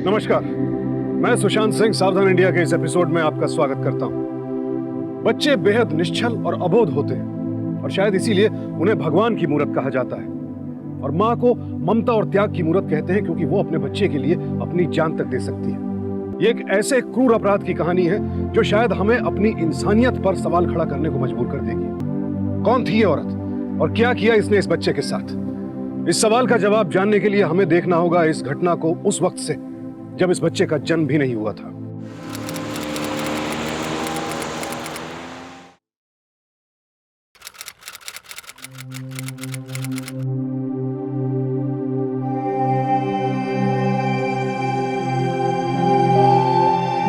नमस्कार, मैं सुशांत सिंह सावधान इंडिया के इस एपिसोड में आपका स्वागत करता हूं। बच्चे बेहद निश्चल और अबोध होते हैं और शायद इसीलिए उन्हें भगवान की मूरत कहा जाता है। और माँ को ममता और त्याग की मूरत कहते हैं क्योंकि वो अपने बच्चे के लिए अपनी जान तक दे सकती है। ये एक ऐसे क्रूर अपराध की कहानी है जो शायद हमें अपनी इंसानियत पर सवाल खड़ा करने को मजबूर कर देगी। कौन थी ये औरत और क्या किया इसने इस बच्चे के साथ? इस सवाल का जवाब जानने के लिए हमें देखना होगा इस घटना को उस वक्त से जब इस बच्चे का जन्म भी नहीं हुआ था।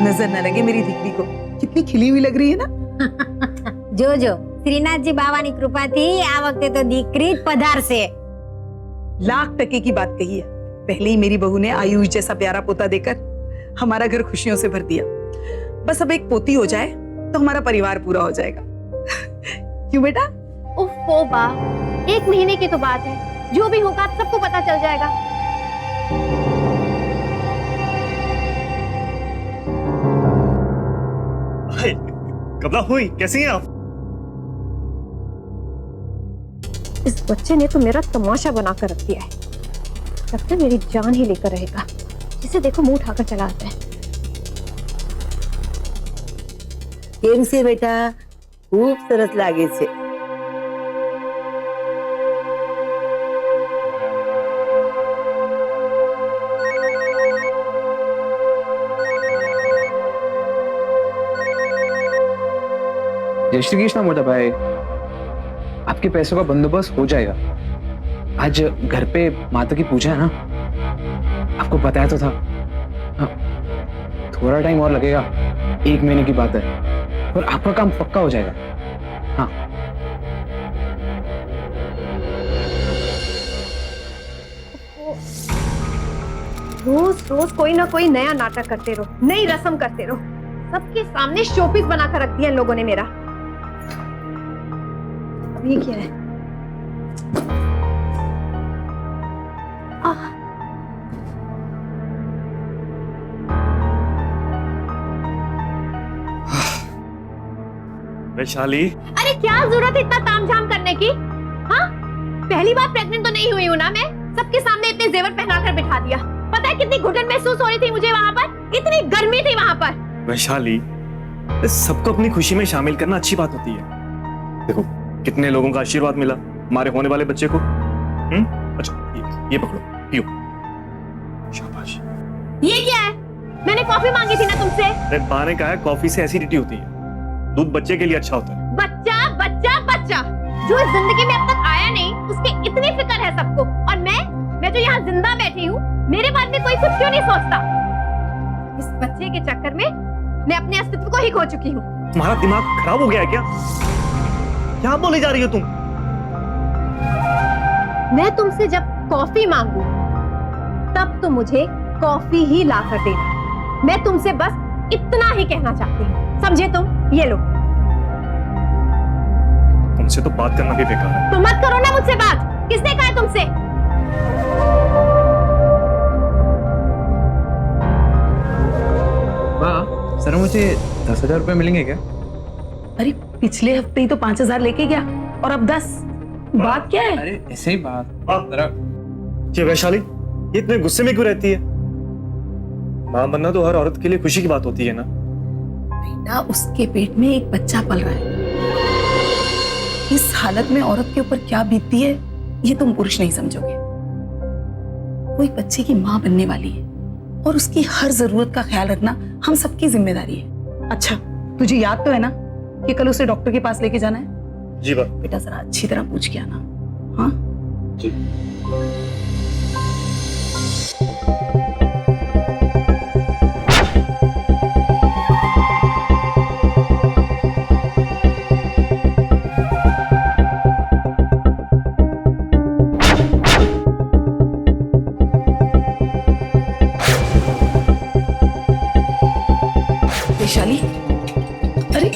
नजर न लगे मेरी दीकरी को, कितनी खिली हुई लग रही है ना। जो श्रीनाथ जी बाबानी कृपा थी आ वक्त तो दीकरी पधार से। लाख टके की बात कही है। पहले ही मेरी बहू ने आयुष जैसा प्यारा पोता देकर हमारा घर खुशियों से भर दिया। बस अब एक पोती हो जाए तो हमारा परिवार पूरा हो जाएगा। क्यों बेटा? उफ बा, 1 महीने की तो बात है, जो भी होगा सबको पता चल जाएगा। कबला हुई, कैसी हैं आप? इस बच्चे ने तो मेरा तमाशा बनाकर रख दिया है। लगता है मेरी जान ही लेकर रहेगा। जिसे देखो मुंह उठाकर चला आता है। કેમ છે બેટા? ખૂબ સરસ લાગે છે। जय श्री कृष्ण मोटा भाई, आपके पैसों का बंदोबस्त हो जाएगा। आज घर पे माता की पूजा है ना, आपको बताया तो था। हाँ, थोड़ा टाइम और लगेगा, 1 महीने की बात है, और आपका काम पक्का हो जाएगा। हाँ, रोज रोज कोई ना कोई नया नाटक करते रहो, नई रस्म करते रहो। सबके सामने शोपीस बनाकर रख दिया इन लोगों ने मेरा। अब ये क्या है? वैशाली, अरे क्या जरूरत है इतना तामझाम करने की? हाँ, पहली बार प्रेग्नेंट तो नहीं हुई हूँ ना मैं। सबके सामने इतने जेवर पहनाकर बिठा दिया। पता है कितनी घुटन महसूस हो रही थी मुझे वहाँ पर, इतनी गर्मी थी वहाँ पर। वैशाली, सबको अपनी खुशी में शामिल करना अच्छी बात होती है। देखो कितने लोगों का आशीर्वाद मिला हमारे होने वाले बच्चे को। अच्छा ये पकड़ो, पियो। शाबाश। ये क्या है? मैंने कॉफी मांगी थी ना तुमसे। अरे माँ ने कहा है कॉफी से एसिडिटी होती है, दूध बच्चे के लिए अच्छा होता है। बच्चा बच्चा बच्चा, जो इस जिंदगी में अब तक आया नहीं, उसकी इतनी फिक्र है सबको। और मैं जो यहाँ जिंदा बैठी हूँ, मेरे बारे में कोई कुछ क्यों नहीं सोचता? इस बच्चे के चक्कर में मैं अपने अस्तित्व को ही खो चुकी हूँ। तुम्हारा दिमाग खराब हो गया है क्या? क्या बोली जा रही हो तुम? मैं तुमसे जब कॉफी मांगू तब तो मुझे कॉफी ही ला कर देना। मैं तुमसे बस इतना ही कहना चाहती हूँ, समझे तुम? ये लो। तुमसे तो बात करना भी बेकार है। तो मत करो ना मुझसे बात। किसने कहा तुमसे? वाह सर, मुझे 10,000 रुपए मिलेंगे क्या? अरे पिछले हफ्ते ही तो 5,000 लेके गया और अब 10। बात क्या है? अरे ऐसे ही बात। ये वैशाली, ये इतने गुस्से में क्यों रहती है? मां बनना तो हर औरत के लिए खुशी की बात होती है ना। बेटा, उसके पेट में एक बच्चा पल रहा है। इस हालत में औरत के ऊपर क्या बीतती है ये तुम पुरुष नहीं समझोगे। कोई बच्चे की माँ बनने वाली है और उसकी हर जरूरत का ख्याल रखना हम सबकी जिम्मेदारी है। अच्छा, तुझे याद तो है ना कि कल उसे डॉक्टर के पास लेके जाना है? जी बात। बेटा जरा अच्छी तरह पूछ के आना। हाँ जी। वैशाली, अरे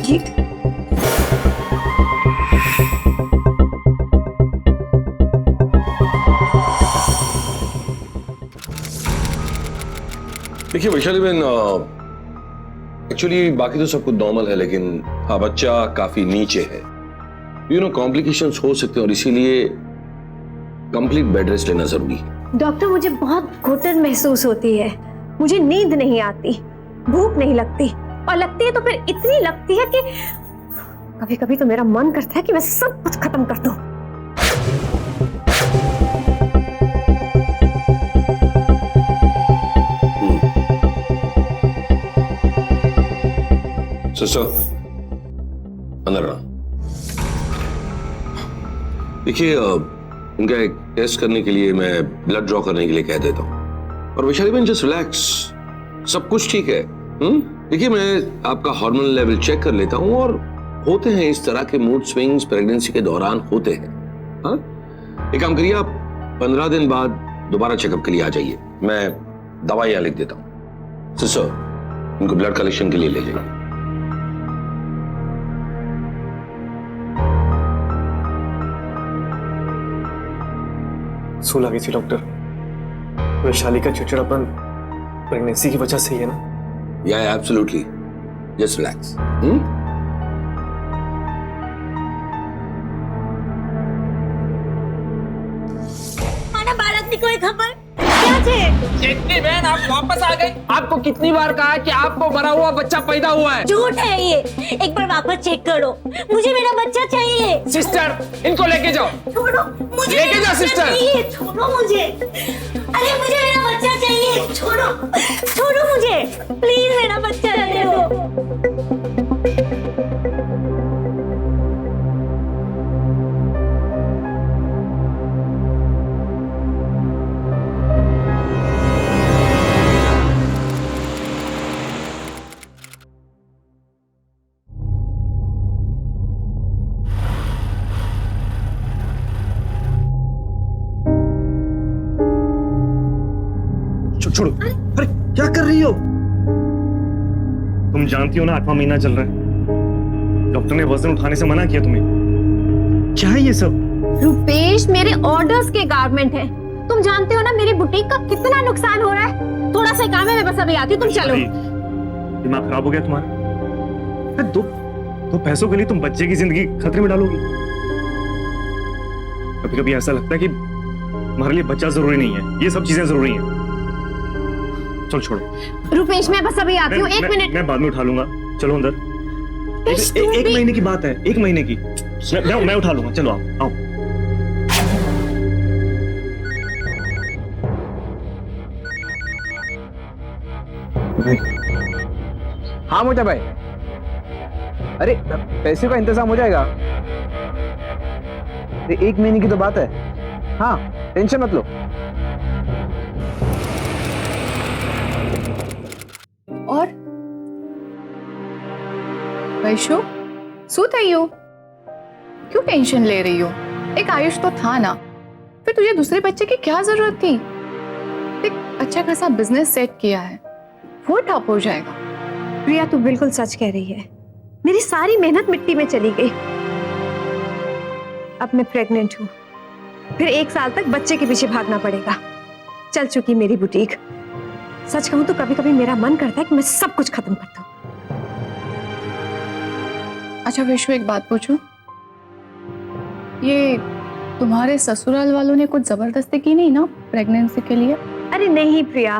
ये देखिए वैशाली बहन, एक्चुअली बाकी तो सब कुछ नॉर्मल है, लेकिन हाँ बच्चा काफी नीचे है। कॉम्प्लिकेशंस हो सकते हैं और इसीलिए कंप्लीट बेड रेस्ट लेना जरूरी है। डॉक्टर, मुझे बहुत घुटन महसूस होती है, मुझे नींद नहीं आती, भूख नहीं लगती, और लगती है तो फिर इतनी लगती है कि कभी कभी तो मेरा मन करता है कि मैं सब कुछ खत्म कर दूं। सिस्टर अंदर रहा। देखिए उनका एक टेस्ट करने के लिए मैं ब्लड ड्रॉ करने के लिए कह देता हूँ। और वैशाली बहन जस्ट रिलैक्स, सब कुछ ठीक है। देखिए मैं आपका हार्मोन लेवल चेक कर लेता हूँ, और होते हैं इस तरह के मूड स्विंग्स प्रेगनेंसी के दौरान होते हैं। हाँ, एक काम करिए, आप 15 दिन बाद दोबारा चेकअप के लिए आ जाइए, मैं दवाइयां लिख देता हूँ। सिस्टर इनको ब्लड कलेक्शन के लिए ले जाइए। सूल आ गई थी डॉक्टर। वैशाली का चिड़चिड़ापन प्रेगनेंसी की वजह से ही है ना? या एब्सोल्युटली, जस्ट रिलैक्स। माना बालक की कोई खबर क्या छे? इतनी बहन आप वापस आ गए। आपको कितनी बार कहा कि आपको मरा हुआ बच्चा पैदा हुआ है? झूठ है ये, एक बार वापस चेक करो, मुझे मेरा बच्चा चाहिए। सिस्टर इनको लेके जाओ। छोड़ो मुझे, लेके जा सिस्टर। छोड़ो मुझे, अरे मुझे मेरा बच्चा चाहिए, छोड़ो छोड़ो मुझे, प्लीज मेरा बच्चा दे दो। छोड़ो। अरे क्या कर रही हो? तुम जानती हो ना 8वां महीना चल रहा है, डॉक्टर ने वजन उठाने से मना किया तुम्हें। क्या है ये सब? रुपेश, मेरे ऑर्डर्स के गारमेंट हैं, तुम जानते हो ना मेरी बुटीक का कितना नुकसान हो रहा है। थोड़ा सा काम है, मैं बस अभी आती हूँ, तुम चलो। दिमाग खराब हो गया तुम्हारा? दो पैसों के लिए तुम बच्चे की जिंदगी खतरे में डालोगी। कभी कभी ऐसा लगता है कि हमारे लिए बच्चा जरूरी नहीं है, ये सब चीजें जरूरी हैं। चल छोड़ो। रुपेश, मैं बस अभी आती हूँ, 1 मिनट। मैं बाद में उठा लूंगा, चलो अंदर। एक महीने की बात है, 1 महीने की। मैं उठा लूंगा, चलो आओ। हाँ मोटा भाई, अरे पैसे का इंतजाम हो जाएगा। 1 महीने की तो बात है। हाँ टेंशन मत लो। और वैशु, सो થઈ हो? क्यों टेंशन ले रही हो? एक आयुष तो था ना, फिर तुझे दूसरे बच्चे की क्या जरूरत थी? एक अच्छा खासा बिजनेस सेट किया है, वो ठप हो जाएगा। प्रिया, तू बिल्कुल सच कह रही है, मेरी सारी मेहनत मिट्टी में चली गई। अब मैं प्रेग्नेंट हूँ, फिर 1 साल तक बच्चे के पीछे भागना पड़ेगा। चल चुकी मेरी बुटीक। सच कहूं तो कभी कभी मेरा मन करता है कि मैं सब कुछ खत्म कर दूं। अच्छा वैशु, एक बात पूछूं? ये तुम्हारे ससुराल वालों ने कुछ जबरदस्ती की नहीं ना प्रेगनेंसी के लिए? अरे नहीं प्रिया,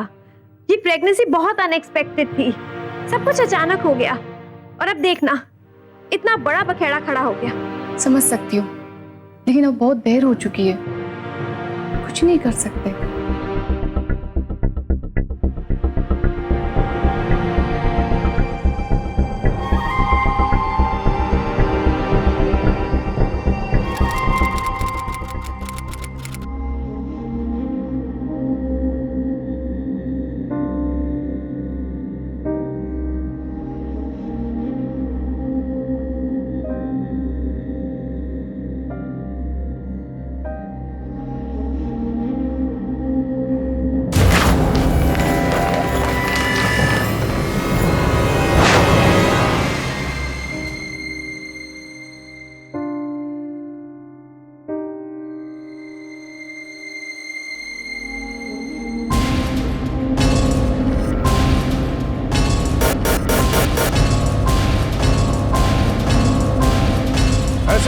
ये प्रेगनेंसी बहुत अनएक्सपेक्टेड थी, सब कुछ अचानक हो गया। और अब देखना, इतना बड़ा बखेड़ा खड़ा हो गया। समझ सकती हूँ, लेकिन अब बहुत देर हो चुकी है, कुछ नहीं कर सकते।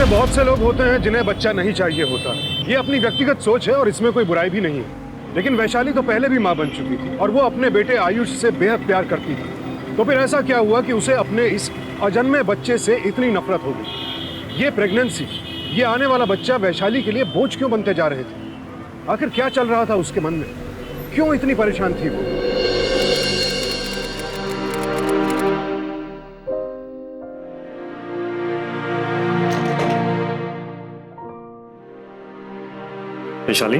ऐसे बहुत से लोग होते हैं जिन्हें बच्चा नहीं चाहिए होता। ये अपनी व्यक्तिगत सोच है और इसमें कोई बुराई भी नहीं है। लेकिन वैशाली तो पहले भी मां बन चुकी थी और वो अपने बेटे आयुष से बेहद प्यार करती थी। तो फिर ऐसा क्या हुआ कि उसे अपने इस अजन्मे बच्चे से इतनी नफरत हो गई? ये प्रेगनेंसी, ये आने वाला बच्चा वैशाली के लिए बोझ क्यों बनते जा रहे थे? आखिर क्या चल रहा था उसके मन में? क्यों इतनी परेशान थी वो? वैशाली,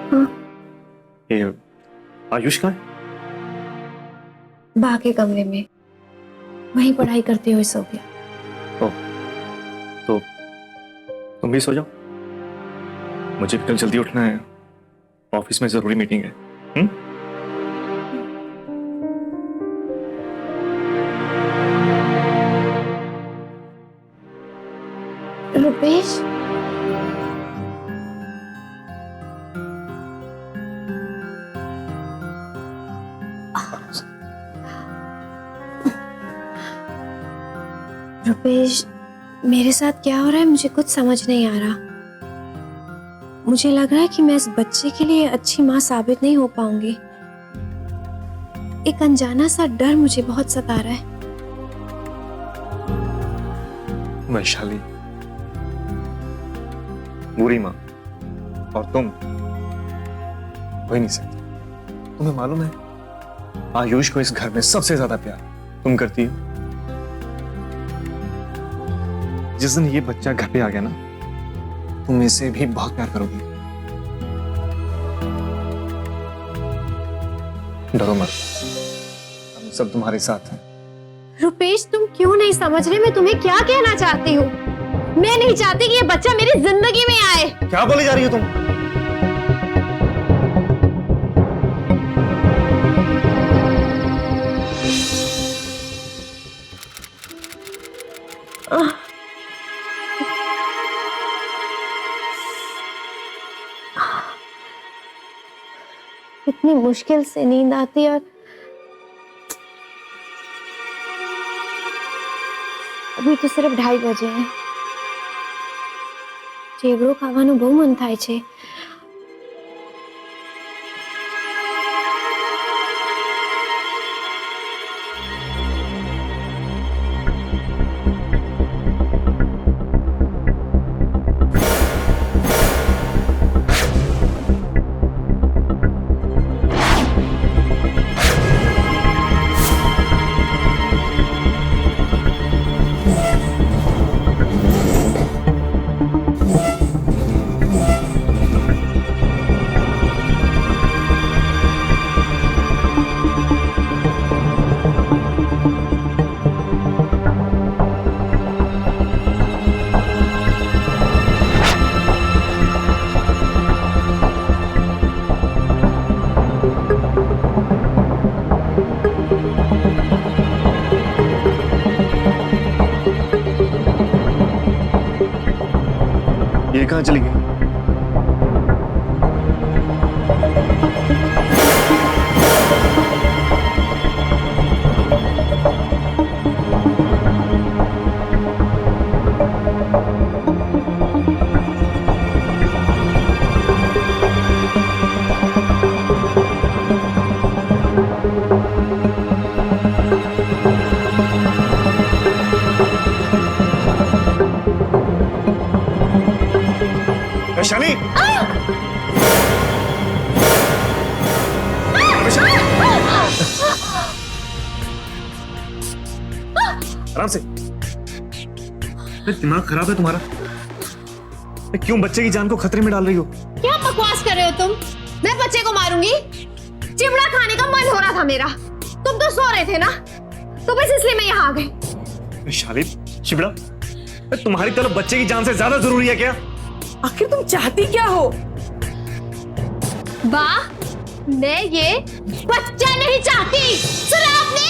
हाँ? ये आयुष कहाँ है? बा के कमरे में वहीं पढ़ाई करते हुए सो गया। ओह, तो तुम भी सो जाओ। मुझे भी कल जल्दी उठना है, ऑफिस में जरूरी मीटिंग है। रुपेश, रुपेश, मेरे साथ क्या हो रहा है मुझे कुछ समझ नहीं आ रहा। मुझे लग रहा है कि मैं इस बच्चे के लिए अच्छी माँ साबित नहीं हो पाऊंगी। एक अनजाना सा डर मुझे बहुत सता रहा है। वैशाली, बुरी माँ और तुम हो ही नहीं सकते। तुम्हें मालूम है, आयुष को इस घर में सबसे ज्यादा प्यार तुम करती हो। जिस दिन ये बच्चा घर पे आ गया ना, तुम इसे भी बहुत प्यार करोगी। डरो मत, हम सब तुम्हारे साथ हैं। रुपेश, तुम क्यों नहीं समझ रहे मैं तुम्हें क्या कहना चाहती हूँ? मैं नहीं चाहती कि ये बच्चा मेरी जिंदगी में आए। क्या बोले जा रही हो तुम? इतनी मुश्किल से नींद आती और अभी तो सिर्फ 2:30 बजे हैं। ચેવડો ખાવાનું બહુ મન થાય છે। ये कहाँ चली गई? वैशाली! आराम से। दिमाग खराब है तुम्हारा? क्यों बच्चे की जान को खतरे में डाल रही हो? क्या बकवास कर रहे हो तुम? मैं बच्चे को मारूंगी? चिवड़ा खाने का मन हो रहा था मेरा। तुम तो सो रहे थे ना, तो बस इसलिए मैं यहाँ आ गई। वैशाली, चिवड़ा तुम्हारी तरफ बच्चे की जान से ज्यादा जरूरी है क्या? आखिर तुम चाहती क्या हो? वाह, मैं ये बच्चा नहीं चाहती। सुना आपने?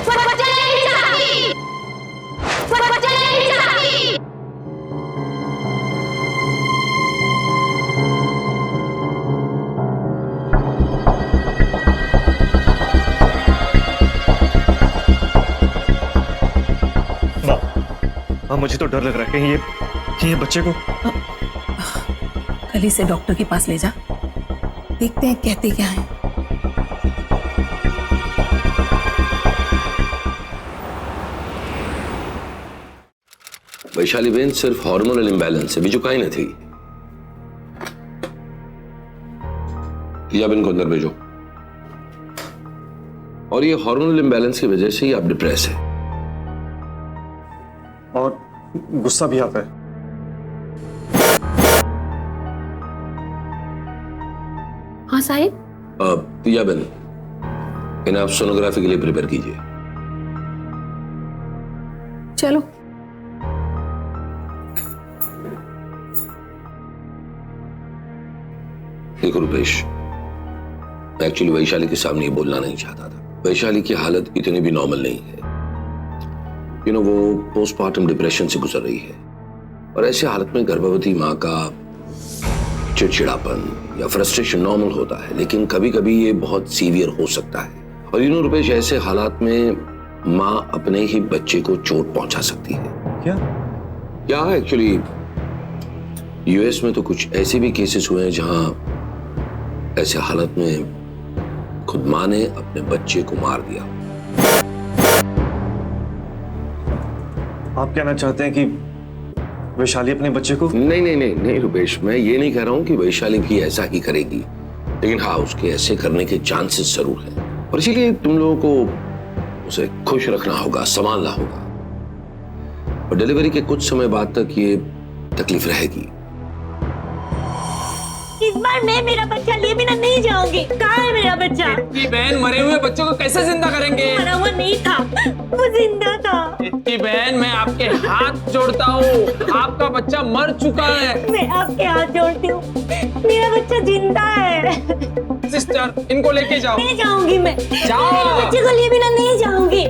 बच्चा नहीं चाहती, बच्चा नहीं चाहती। वाह, मुझे तो डर लग रहा है कहीं ये कि ये बच्चे को कल इसे डॉक्टर के पास ले जा, देखते हैं कहते क्या है। वैशाली बेन सिर्फ हार्मोनल इम्बैलेंस है, बीजू काई नहीं। लिया बेन को अंदर भेजो। और ये हार्मोनल इम्बैलेंस की वजह से ही आप डिप्रेस है और गुस्सा भी आता है। हाँ साहिब। लिया बेन, इन्हें आप सोनोग्राफी के लिए प्रिपेयर कीजिए। चलो। देखो रुपेश, मैं एक्चुअली वैशाली के सामने ये बोलना नहीं चाहता था। वैशाली की हालत इतनी भी नॉर्मल नहीं है। वो पोस्टमार्टम डिप्रेशन से गुजर रही है और ऐसे हालत में गर्भवती माँ का चिड़चिड़ापन या फ्रस्ट्रेशन नॉर्मल होता है, लेकिन कभी कभी ये बहुत सीवियर हो सकता है। और रुपेश, ऐसे हालात में माँ अपने ही बच्चे को चोट पहुंचा सकती है। क्या एक्चुअली यूएस में तो कुछ ऐसे भी केसेस हुए हैं जहां ऐसे हालत में खुद मां ने अपने बच्चे को मार दिया। आप कहना चाहते हैं कि वैशाली अपने बच्चे को? नहीं रुपेश, मैं ये नहीं कह रहा हूं कि वैशाली भी ऐसा ही करेगी, लेकिन हाँ, उसके ऐसे करने के चांसेस जरूर हैं और इसीलिए तुम लोगों को उसे खुश रखना होगा, संभालना होगा। और डिलीवरी के कुछ समय बाद तक ये तकलीफ रहेगी। इस बार मैं मेरा बच्चा लिए बिना नहीं जाऊंगी। कहाँ है मेरा बच्चा? इतनी बहन, मरे हुए बच्चों को कैसे जिंदा करेंगे? मरा हुआ नहीं था, वो जिंदा था। इतनी बहन, मैं आपके हाथ जोड़ता हूँ, आपका बच्चा मर चुका है। मैं आपके हाथ जोड़ती हूँ, मेरा बच्चा जिंदा है। सिस्टर, इनको लेके जाओ। नहीं जाऊंगी मैं। जाओ। मेरे बच्चे को लिए बिना नहीं जाऊंगी।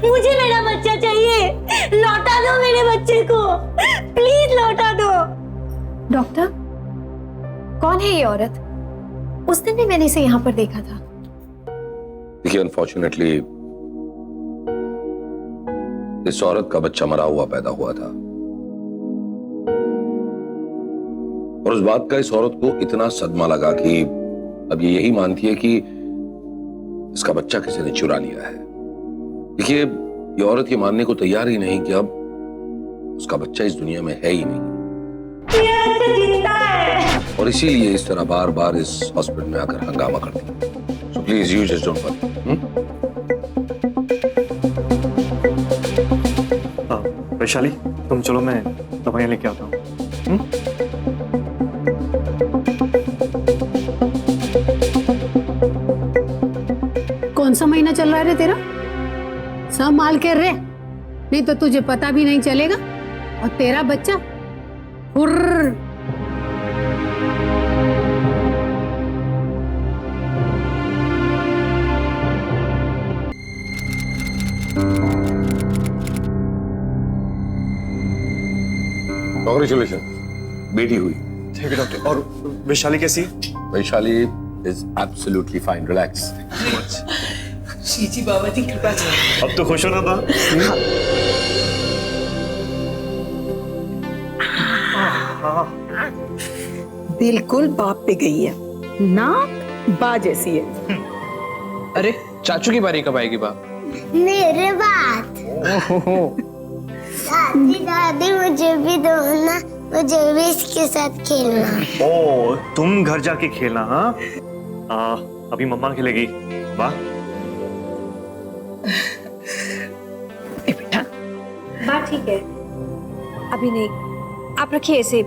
मुझे मेरा बच्चा चाहिए। लौटा दो मेरे बच्चे को, प्लीज लौटा दो। डॉक्टर, कौन है ये औरत? उस दिन भी मैंने इसे यहाँ पर देखा था। देखिए, अनफॉर्चुनेटली इस औरत का बच्चा मरा हुआ पैदा हुआ था और उस बात का इस औरत को इतना सदमा लगा कि अब ये यही मानती है कि इसका बच्चा किसी ने चुरा लिया है। देखिए, ये औरत ये मानने को तैयार ही नहीं कि अब उसका बच्चा इस दुनिया में है ही नहीं। मेरा बच्चा जिंदा है। और इसीलिए इस तरह बार बार इस हॉस्पिटल में आकर हंगामा करती है। So please you just don't worry. Vaishali, तुम चलो, मैं दवाइयां लेके आता हूँ। कौन सा महीना चल रहा है रे तेरा? संभाल के रे, नहीं तो तुझे पता भी नहीं चलेगा और तेरा बच्चा हुर्र। कांग्रेचुलेशन, बेटी हुई। ठीक है डॉक्टर। और वैशाली कैसी है? Vaishali is absolutely fine, relax. जी बाबा जी कृपा से। अब तो खुश हो ना बा? बिल्कुल बाप पे गई है, नाक बा जैसी है। अरे चाचू की बारी कब आएगी बाप? मेरे बात। दादी दादी मुझे भी दो ना, मुझे भी इसके साथ खेलना। ओ, तुम घर जाके खेलना। हाँ, अभी मम्मा खेलेगी। वाह। बेटा, बात ठीक है, अभी नहीं, आप रखिए इसे,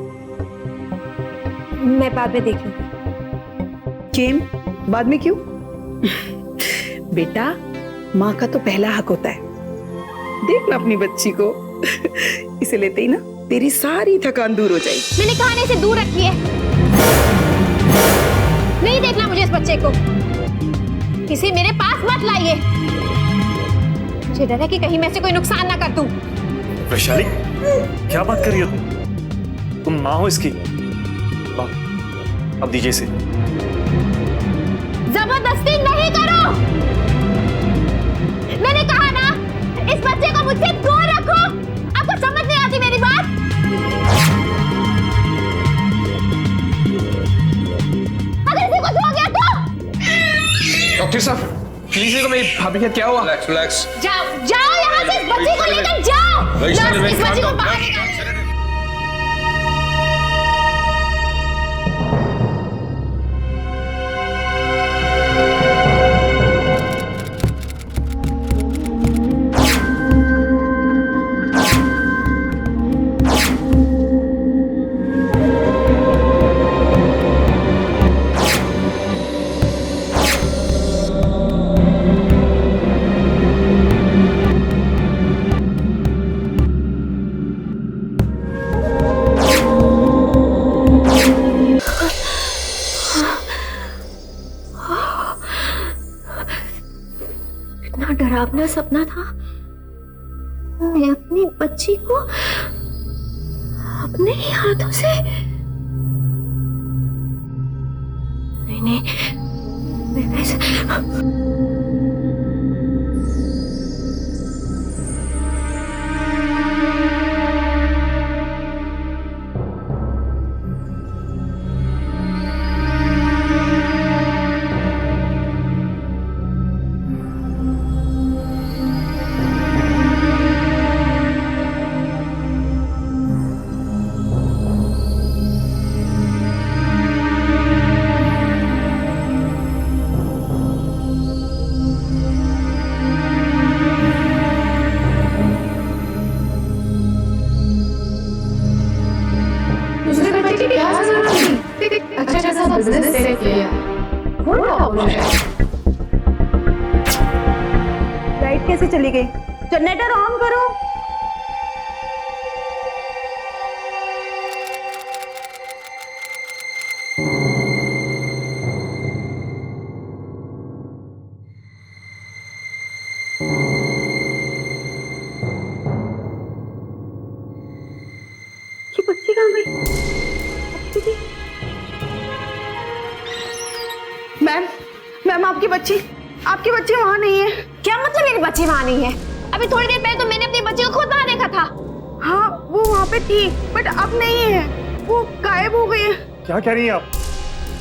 मैं बाद में देख लूंगी। केम बाद में क्यों? बेटा, माँ का तो पहला हक होता है। देख ना अपनी बच्ची को, इसे लेते ही ना तेरी सारी थकान दूर हो जाएगी। मैंने कहा इसे दूर रखिए, नहीं देखना मुझे इस बच्चे को, इसे मेरे पास मत लाइए, मुझे डर है कि कहीं मैं इसे कोई नुकसान ना कर दूं। वैशाली, क्या बात कर रही हो तुम माँ हो इसकी। वाह, अब दीजिए इसे। जबरदस्ती नहीं करो, मैंने कहा ना इस बच्चे को मुझसे दूर रखो। आपको समझ नहीं आती मेरी बात? डॉक्टर साहब प्लीज देखो मेरी भाभी का क्या हुआ? Relax relax. जाओ जाओ यहाँ से, इस बच्ची को लेकर जाओ। वैष्णवी, इस बच्ची को calm down, बाहर calm निकालो। कितना डरावना सपना था। मैं अपनी बच्ची को अपने ही हाथों से नहीं नहीं दूसरे बच्चे की क्या जरूरत थी? एक अच्छा जैसा बिजनेस सेट किया, थोड़ा हो जाए। लाइट कैसे चली गई? जनरेटर ऑन करो। ये बच्ची कहाँ गई? मैम मैम आपकी बच्ची वहां नहीं है। क्या मतलब मेरी बच्ची वहां नहीं है? अभी थोड़ी देर पहले तो मैंने अपनी बच्ची को खुद वहां देखा था। हाँ वो वहां पे थी बट अब नहीं है, वो गायब हो गई है। क्या कह रही हैं आप?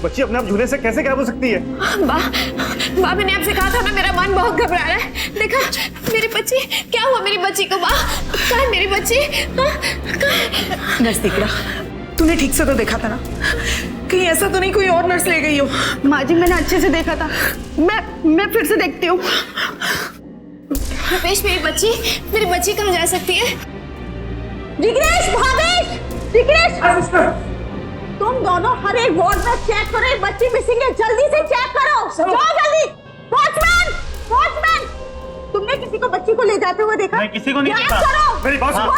बच्ची अपने आप झूले से कैसे गायब हो सकती है? बा मैंने आपसे कहा था ना, मेरा मन बहुत घबरा रहा है। देखा मेरी बच्ची, क्या हुआ मेरी बच्ची को? बा कहाँ है मेरी बच्ची? नर्स दिकरा, तूने ठीक से तो देखा था ना? कहीं ऐसा तो नहीं कोई और नर्स ले गई हो? माँ जी मैंने अच्छे से देखा था। मैं फिर से देखती हूँ। रुपेश मेरी बच्ची कहाँ जा सकती है? जिग्नेश, भावेश, जिग्नेश, तुम दोनों हर एक वार्ड में चेक करो, एक बच्ची मिसिंग है, जल्दी से चेक करो। जाओ जल्दी। वॉचमैन, तुमने किसी को बच्ची को ले जाते हुए देखा? मैं किसी को नहीं चेक देखा। करो। मेरी बात सुनो।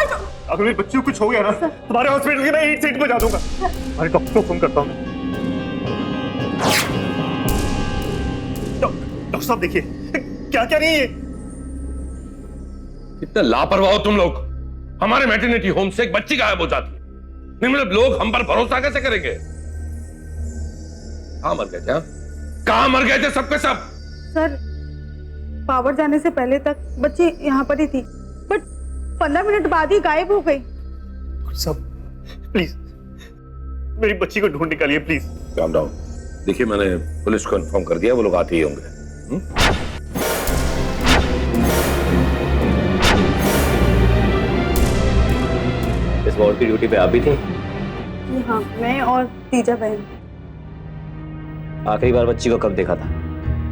अगर मेरी बच्ची को कुछ हो गया ना, तुम्हारे हॉस्पिटल के मैं 8 सीट बजा दूंगा। अरे डॉक्टर को फोन करता हूँ। डॉक्टर साहब देखिए क्या कह रही है? कितने लापरवाह हो तुम लोग। हमारे मैटरनिटी होम से एक बच्ची गायब हो जाती है, मतलब लोग हम पर भरोसा कैसे करेंगे? कहां मर गए थे? कहां मर गए थे सबके सब? सर पावर जाने से पहले तक बच्ची यहाँ पर ही थी, बट 15 मिनट बाद ही गायब हो गई। सब प्लीज मेरी बच्ची को ढूंढ निकालिए प्लीज। Calm down. देखिए मैंने पुलिस को इन्फॉर्म कर दिया, वो लोग आते ही होंगे। इस वार्ड की ड्यूटी पे आप भी थी? हाँ मैं और तीजा बहन। आखिरी बार बच्ची को कब देखा था?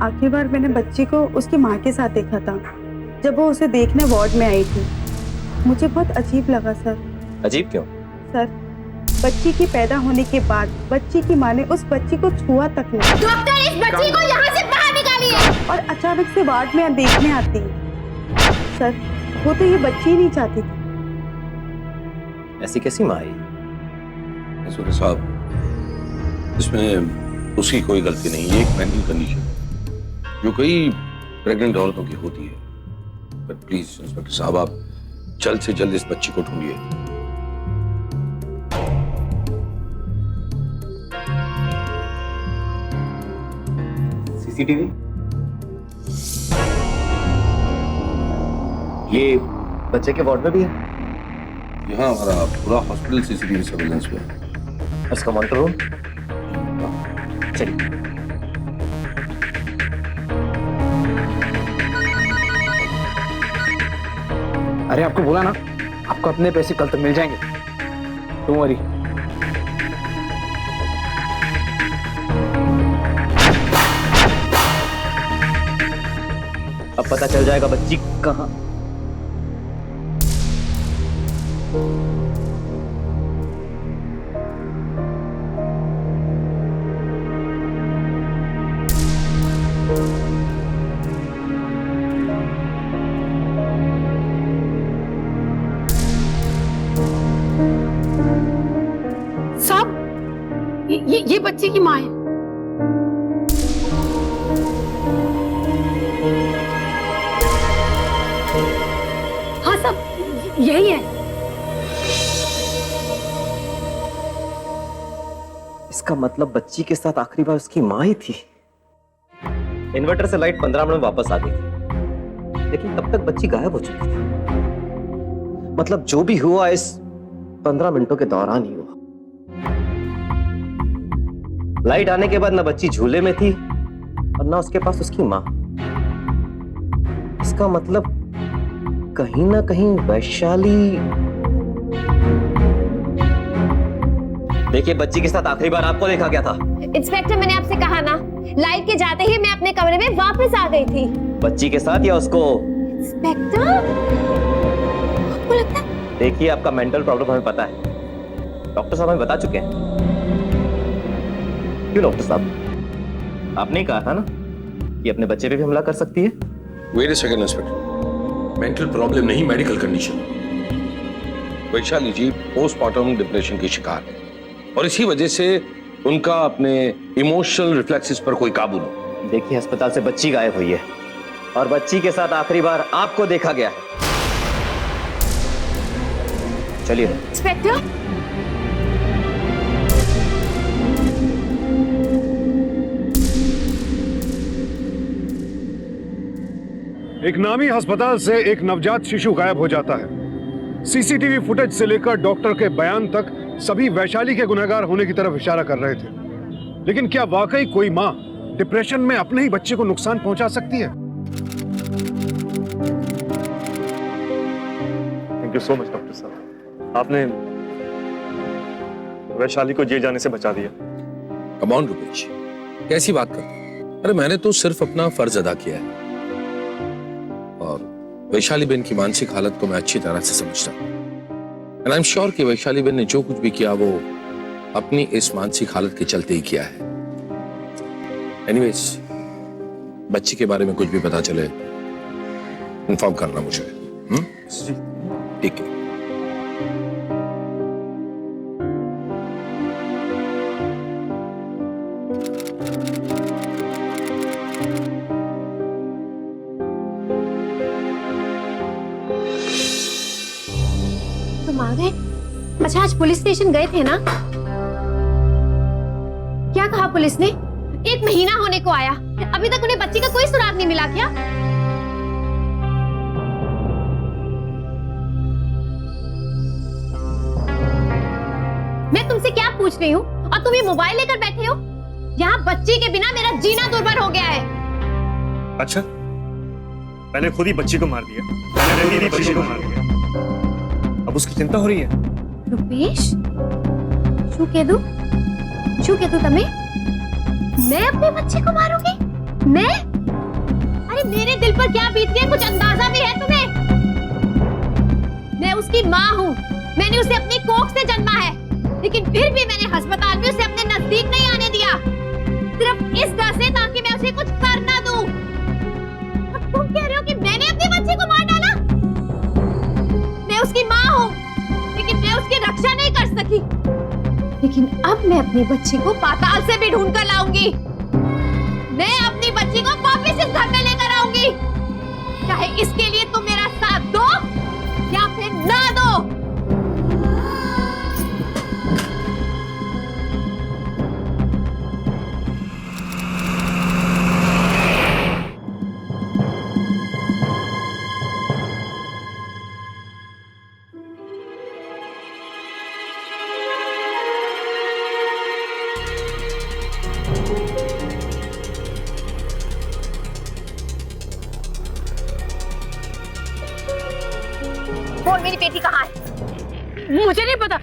आखिरी बार मैंने बच्ची को उसकी माँ के साथ देखा था, जब वो उसे देखने वार्ड में आई थी। मुझे बहुत अजीब लगा सर। अजीब क्यों? सर बच्ची की पैदा होने के बाद बच्ची की माँ ने उस बच्ची को छुआ तक नहीं। डॉक्टर इस बच्ची को यहाँ से बाहर निकालिए। और अचानक से वार्ड में देखने आती है। सर वो तो ये बच्ची ही नहीं चाहती थी। ऐसी कैसी माँ आई? सूर्य साहब, इसमें उसकी कोई गलती नहीं है, एक मेंटल कंडीशन जो कई प्रेग्नेंट औरतों की होती है। बट प्लीज इंस्पेक्टर साहब, आप जल्द से जल्द इस बच्ची को ढूंढिए। सीसीटीवी? ये बच्चे के वार्ड में भी है? यहाँ हमारा पूरा हॉस्पिटल सीसीटीवी सर्विलेंस पे है। उसका मॉनिटर रूम? चलिए। अरे आपको बोला ना, आपको अपने पैसे कल तक मिल जाएंगे, डोंट वरी। अब पता चल जाएगा बच्ची कहाँ। साहब, ये बच्चे की माँ है। हाँ साहब, यही है। इसका मतलब बच्ची के साथ आखिरी बार उसकी माँ ही थी। इन्वर्टर से लाइट 15 मिनट में वापस आ गई थी, लेकिन तब तक बच्ची गायब हो चुकी थी। मतलब जो भी हुआ इस 15 मिनटों के दौरान ही हुआ। लाइट आने के बाद ना बच्ची झूले में थी और ना उसके पास उसकी माँ। इसका मतलब कहीं ना कहीं वैशाली। देखिए, बच्ची के साथ आखिरी बार आपको देखा गया था। इंस्पेक्टर, मैंने आपसे कहा ना, लाइट के जाते ही मैं अपने कमरे में वापस आ गई थी। बच्ची के साथ या उसको? इंस्पेक्टर, आपको लगता है? देखिए, आपका मेंटल प्रॉब्लम हमें पता है, डॉक्टर साहब हमें बता चुके हैं। क्यों डॉक्टर साहब, आपने कहा था ना कि अपने बच्चे पे भी हमला कर सकती है। Wait a second inspector, mental problem नहीं, medical condition. Vaishali ji postpartum depression की शिकार है और इसी वजह से उनका अपने इमोशनल रिफ्लेक्सेस पर कोई काबू नहीं। देखिए, अस्पताल से बच्ची गायब हुई है और बच्ची के साथ आखिरी बार आपको देखा गया है। चलिए। इंस्पेक्टर, एक नामी अस्पताल से एक नवजात शिशु गायब हो जाता है। सीसीटीवी फुटेज से लेकर डॉक्टर के बयान तक सभी वैशाली के गुनहगार होने की तरफ इशारा कर रहे थे। लेकिन क्या वाकई कोई मां डिप्रेशन में अपने ही बच्चे को नुकसान पहुंचा सकती है? Thank you so much doctor साहब, आपने वैशाली को जेल जाने से बचा दिया। कम ऑन रुपेश, कैसी बात करते हैं? अरे मैंने तो सिर्फ अपना फर्ज अदा किया है और वैशाली बेन की मानसिक हालत को मैं अच्छी तरह से समझता हूँ। एंड आई एम श्योर कि वैशाली बेन ने जो कुछ भी किया वो अपनी इस मानसिक हालत के चलते ही किया है। एनीवेज, बच्ची के बारे में कुछ भी पता चले इन्फॉर्म करना मुझे। ठीक है। तुम आ गए? अच्छा, आज पुलिस स्टेशन गए थे ना? क्या कहा पुलिस ने? 1 महीना होने को आया, अभी तक उन्हें बच्ची का कोई सुराग नहीं मिला क्या? मैं तुमसे क्या पूछ रही हूँ और तुम ये मोबाइल लेकर बैठे हो? यहाँ बच्ची के बिना मेरा जीना दुर्भर हो गया है। अच्छा, पहले खुद ही बच्ची को मार दिया, पहले बच्ची को मार दिया, अब उसकी चिंता हो रही है। रुपेश, शू कह दूं तमें? मैं अपने बच्चे को मारूंगी? मैं? अरे मेरे दिल पर क्या बीत गया, कुछ अंदाजा भी है तुम्हें? मैं उसकी माँ हूँ, मैंने उसे अपनी कोख से जन्मा है, लेकिन फिर भी मैंने अस्पताल में उसे अपने नजदीक नहीं आने दिया, सिर्फ इस डर से ताकि मैं उसे कुछ कर ना दूं। और तुम कह रहे हो कि मैंने अपने बच्चे को मार डाला? मैं उसकी माँ हूँ, लेकिन मैं उसकी रक्षा नहीं कर सकी। लेकिन अब मैं अपनी बच्ची को पाताल से भी ढूंढ कर लाऊंगी। मैं अपनी बच्ची को वापस इस घर में लेकर आऊंगी, चाहे इसके लिए तुम मेरा साथ दो या फिर ना दो। बोल मेरी बेटी कहाँ है? मुझे नहीं पता।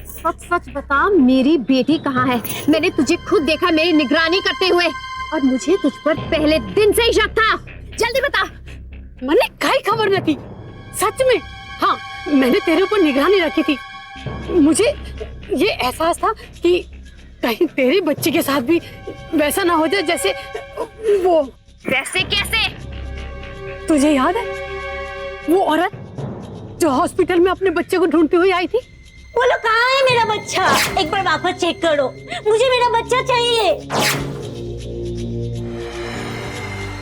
सच सच बता, मेरी बेटी कहाँ है? मैंने तुझे खुद देखा मेरी निगरानी करते हुए, और मुझे तुझ पर पहले दिन से ही शक था। जल्दी बता। मैंने कहीं खबर न थी, सच में। हाँ, मैंने तेरे ऊपर निगरानी रखी थी। मुझे ये एहसास था कि कहीं तेरी बच्ची के साथ भी वैसा ना हो जाए जैसे वो। वैसे कैसे? तुझे याद है वो औरत जो हॉस्पिटल में अपने बच्चे को ढूंढती हुई आई थी? बोलो कहाँ है मेरा बच्चा? एक बार वापस चेक करो, मुझे मेरा बच्चा चाहिए।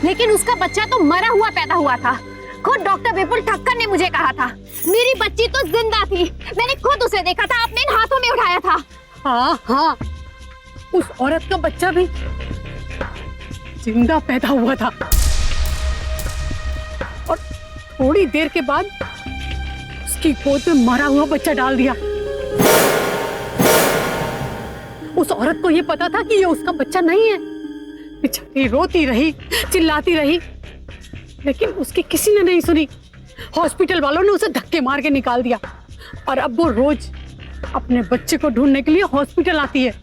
लेकिन उसका बच्चा तो मरा हुआ पैदा हुआ था। खुद डॉक्टर विपुल ठक्कर ने मुझे कहा था। मेरी बच्ची तो जिंदा थी, मैंने खुद उसे देखा था, अपने इन हाथों में उठाया था। हाँ हाँ, उस औरत का बच्चा भी जिंदा पैदा हुआ था, और थोड़ी देर के बाद उसकी गोद में मरा हुआ बच्चा डाल दिया। उस औरत को यह पता था कि ये उसका बच्चा नहीं है। बेचारी रोती रही, चिल्लाती रही, लेकिन उसकी किसी ने नहीं सुनी। हॉस्पिटल वालों ने उसे धक्के मार के निकाल दिया, और अब वो रोज अपने बच्चे को ढूंढने के लिए हॉस्पिटल आती है।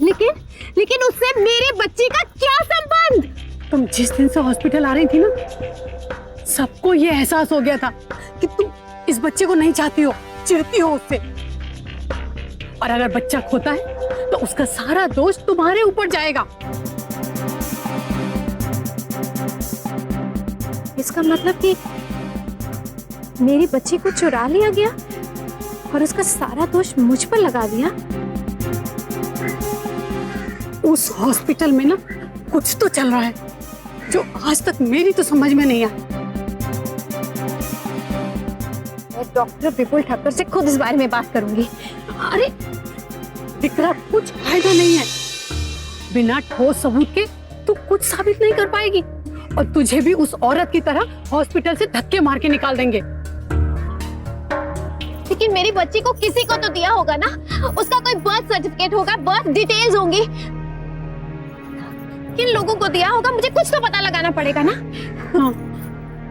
लेकिन उससे मेरे बच्चे का क्या संबंध? तुम जिस दिन से हॉस्पिटल आ रही थी ना, सबको ये एहसास हो गया था कि तुम इस बच्चे को नहीं चाहती हो, चिढ़ती हो उससे। और अगर बच्चा खोता है तो उसका सारा दोष तुम्हारे ऊपर जाएगा। इसका मतलब कि मेरी बच्ची को चुरा लिया गया और उसका सारा दोष मुझ पर लगा दिया। उस हॉस्पिटल में ना कुछ तो चल रहा है जो आज तक मेरी तो समझ में नहीं आया। मैं डॉक्टर विपुल ठक्कर से खुद इस बारे में बात करूंगी। अरे विक्रम, कुछ फायदा नहीं है। बिना ठोस सबूत के तू कुछ साबित नहीं कर पाएगी, और तुझे भी उस औरत की तरह हॉस्पिटल से धक्के मार के निकाल देंगे। लेकिन मेरी बच्ची को किसी को तो दिया होगा ना, उसका कोई बर्थ सर्टिफिकेट होगा, बर्थ डिटेल्स होंगी। किन लोगों को दिया होगा, मुझे कुछ तो पता लगाना पड़ेगा ना। हाँ।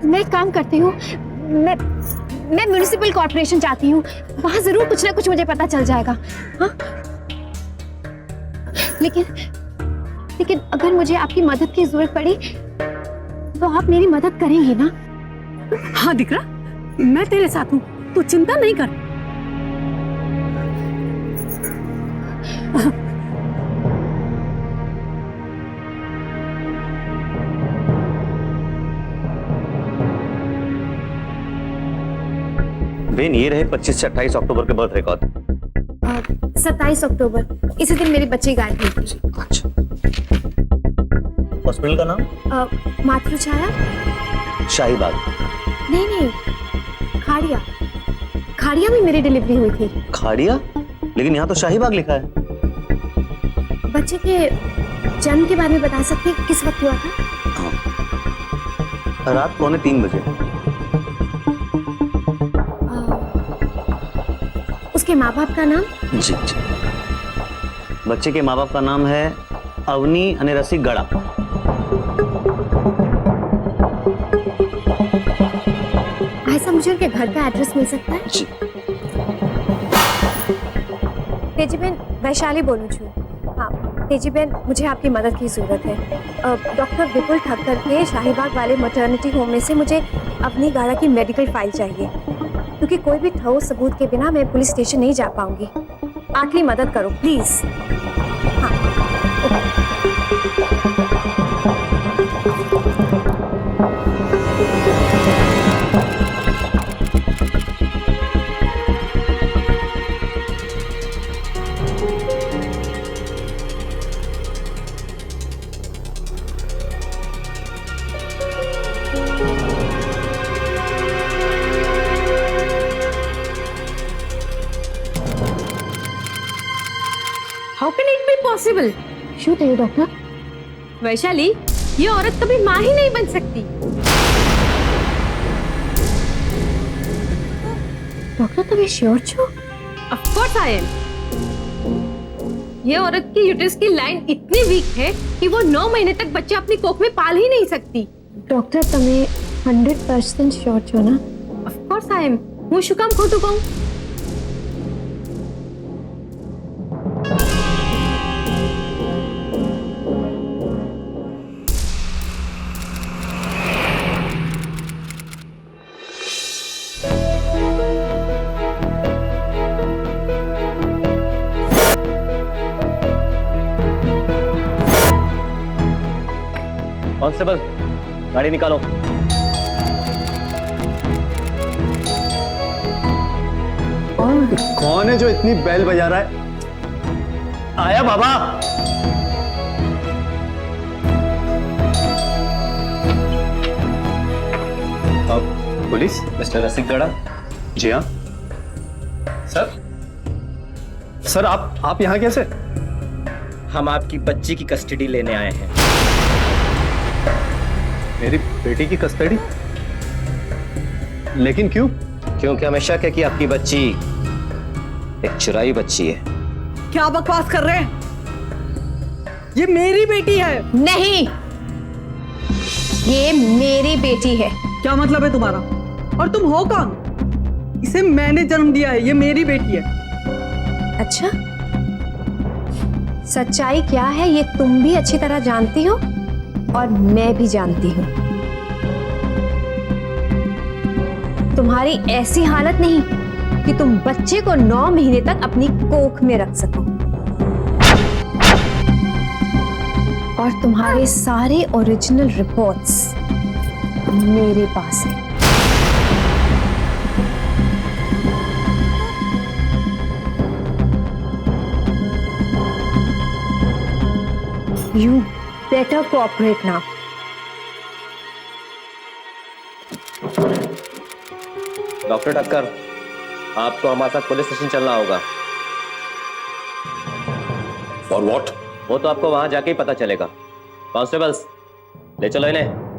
मैं एक काम करती हूँ, मैं म्युनिसिपल कॉर्पोरेशन जाती हूँ, वहां जरूर कुछ ना कुछ मुझे पता चल जाएगा। हाँ? लेकिन अगर मुझे आपकी मदद की जरूरत पड़ी तो आप मेरी मदद करेंगी ना? हाँ दिकरा, मैं तेरे साथ हूँ, तू चिंता नहीं कर। बेन, ये रहे 25 से 28 अक्टूबर के बर्थ रिकॉर्ड। 27 अक्टूबर, इसी दिन मेरी बच्ची गायब हुई थी। अच्छा, हॉस्पिटल का नाम? मातृछाया शाहीबाग। नहीं, खाड़िया में मेरी डिलीवरी हुई थी। खाड़िया? लेकिन यहाँ तो शाहीबाग लिखा है। बच्चे के जन्म के बारे में बता सकते हैं, किस वक्त हुआ था? हाँ। रात 2:45 बजे। उसके माँ बाप का नाम? जी। बच्चे के माँ बाप का नाम है अवनी अनिरसी गड़ा। ऐसा मुझे उनके घर का एड्रेस मिल सकता है? जी। तेजीबेन, वैशाली बोलूं छू। हाँ तेजीबेन, मुझे आपकी मदद की जरूरत है। डॉक्टर विपुल ठक्कर के शाहीबाग वाले मैटरनिटी होम में से मुझे अपनी गाड़ा की मेडिकल फाइल चाहिए, क्योंकि कोई भी ठोस सबूत के बिना मैं पुलिस स्टेशन नहीं जा पाऊंगी। आखिरी मदद करो please. How can it be possible? शू थे डॉक्टर? वैशाली, ये औरत कभी माँ ही नहीं बन सकती। डॉक्टर तुम श्योर छो? Of course I am. ये औरत की यूट्रस की लाइन इतनी वीक है कि वो 9 महीने तक बच्चा अपनी कोख में पाल ही नहीं सकती। डॉक्टर तुम्हें 100% श्योर छो ना? Of ઓફકોર્સ આઈ એમ. હું શું કામ ખોટું કહું? कांस्टेबल, गाड़ी निकालो। कौन है जो इतनी बेल बजा रहा है? आया बाबा। अब पुलिस? मिस्टर रसिक गड़ा। जी हाँ सर। सर आप यहाँ कैसे? हम आपकी बच्ची की कस्टडी लेने आए हैं। मेरी बेटी की कस्टडी? लेकिन क्यों? क्योंकि हमें शक है कि आपकी बच्ची एक चुराई बच्ची है। क्या बकवास कर रहे हैं? ये मेरी बेटी है। नहीं, ये मेरी बेटी है। क्या मतलब है तुम्हारा? और तुम हो कौन? इसे मैंने जन्म दिया है, ये मेरी बेटी है। अच्छा, सच्चाई क्या है ये तुम भी अच्छी तरह जानती हो और मैं भी जानती हूं। तुम्हारी ऐसी हालत नहीं कि तुम बच्चे को 9 महीने तक अपनी कोख में रख सको, और तुम्हारे सारे ओरिजिनल रिपोर्ट्स मेरे पास हैं। You better cooperate now. Doctor टक्कर, आपको हमारे साथ पुलिस स्टेशन चलना होगा। For what? वो तो आपको वहां जाके ही पता चलेगा। कांस्टेबल्स, ले चलो इन्हें।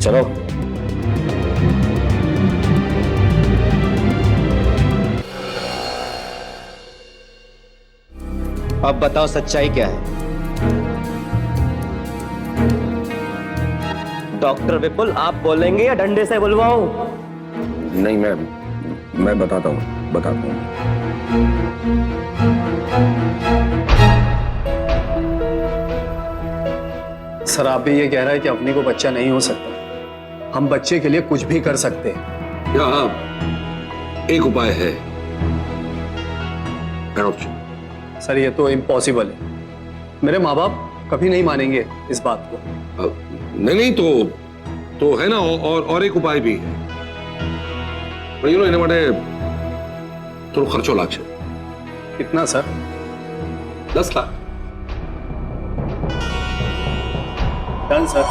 चलो। अब बताओ सच्चाई क्या है? डॉक्टर विपुल, आप बोलेंगे या डंडे से बुलवाऊं? नहीं, मैं बताता हूँ। सर आप भी ये कह रहा है कि अपनी को बच्चा नहीं हो सकता? हम बच्चे के लिए कुछ भी कर सकते हैं। क्या एक उपाय है? सर ये तो इम्पॉसिबल है। मेरे माँ बाप कभी नहीं मानेंगे इस बात को। नहीं तो है ना, और एक उपाय भी है। थोड़ा खर्चो लाग છે। कितना सर? 10 लाख। Done sir.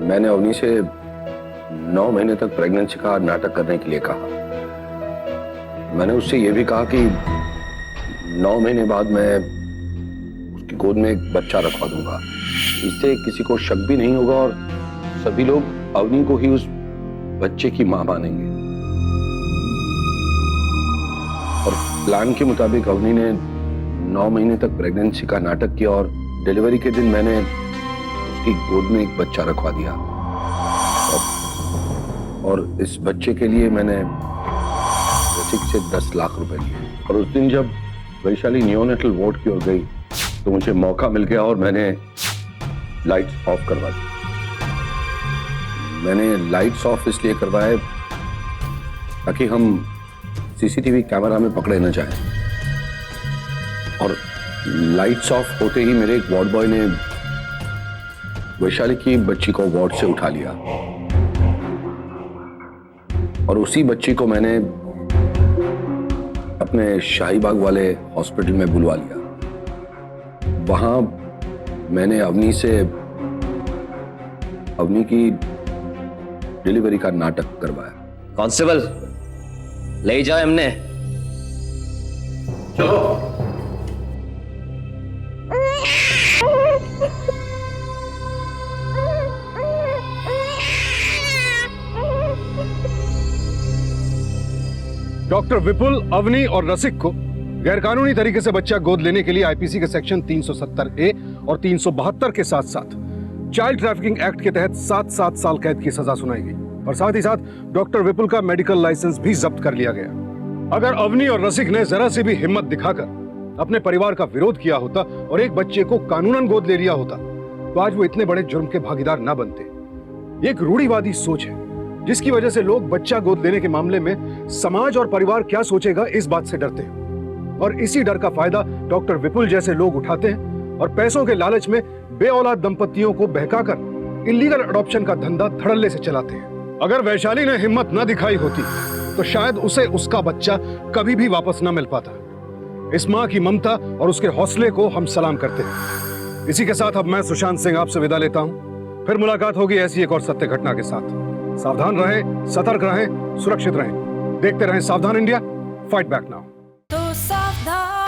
मैंने अवनी से 9 महीने तक प्रेगनेंसी का नाटक करने के लिए कहा। मैंने उससे यह भी कहा कि 9 महीने बाद मैं उसकी गोद में एक बच्चा रखवा दूंगा। इससे किसी को शक भी नहीं होगा और सभी लोग अवनी को ही उस बच्चे की मां मानेंगे। और प्लान के मुताबिक अवनी ने 9 महीने तक प्रेगनेंसी का नाटक किया और डिलीवरी के दिन मैंने उसकी गोद में एक बच्चा रखवा दिया। और इस बच्चे के लिए मैंने रसिक से 10 लाख रुपए लिए। और उस दिन जब वैशाली नियोनेटल वार्ड की ओर गई तो मुझे मौका मिल गया और मैंने लाइट्स ऑफ करवा दी। मैंने लाइट्स ऑफ इसलिए करवाए ताकि हम सीसीटीवी कैमरा में पकड़े न जाएं। और लाइट्स ऑफ होते ही मेरे एक वार्ड बॉय ने वैशाली की बच्ची को वार्ड से उठा लिया और उसी बच्ची को मैंने अपने शाहीबाग वाले हॉस्पिटल में बुलवा लिया। वहां मैंने अवनी की डिलीवरी का नाटक करवाया। कांस्टेबल, ले जाओ हमने। चलो। डॉक्टर विपुल, अवनी और रसिक को गैरकानूनी तरीके से बच्चा गोद लेने के लिए आईपीसी के सेक्शन 370A और 372 के साथ साथ चाइल्ड ट्रैफिकिंग एक्ट के तहत 7 साल कैद की सजा सुनाई गई और साथ ही साथ डॉक्टर विपुल का मेडिकल लाइसेंस भी जब्त कर लिया गया। अगर अवनी और रसिक ने जरा सी भी हिम्मत दिखाकर अपने परिवार का विरोध किया होता और एक बच्चे को कानूनन गोद ले लिया होता तो आज वो इतने बड़े जुर्म के भागीदार ना बनते। ये एक रूढ़िवादी सोच है जिसकी वजह से लोग बच्चा गोद लेने के मामले में समाज और परिवार क्या सोचेगा इस बात से डरते हैं और इसी डर का फायदा डॉक्टर विपुल जैसे लोग उठाते हैं और पैसों के लालच में बेऔलाद दंपतियों को बहकाकर इल्लीगल अडॉप्शन का धंधा धड़ल्ले से चलाते हैं। अगर वैशाली ने हिम्मत न दिखाई होती तो शायद उसे उसका बच्चा कभी भी वापस न मिल पाता। इस मां की ममता और उसके हौसले को हम सलाम करते हैं। इसी के साथ अब मैं सुशांत सिंह आपसे विदा लेता हूं। फिर मुलाकात होगी ऐसी एक और सत्य घटना के साथ। सावधान रहें, सतर्क रहें, सुरक्षित रहें। देखते रहें सावधान इंडिया, फाइट बैक नाउ। तो सावधान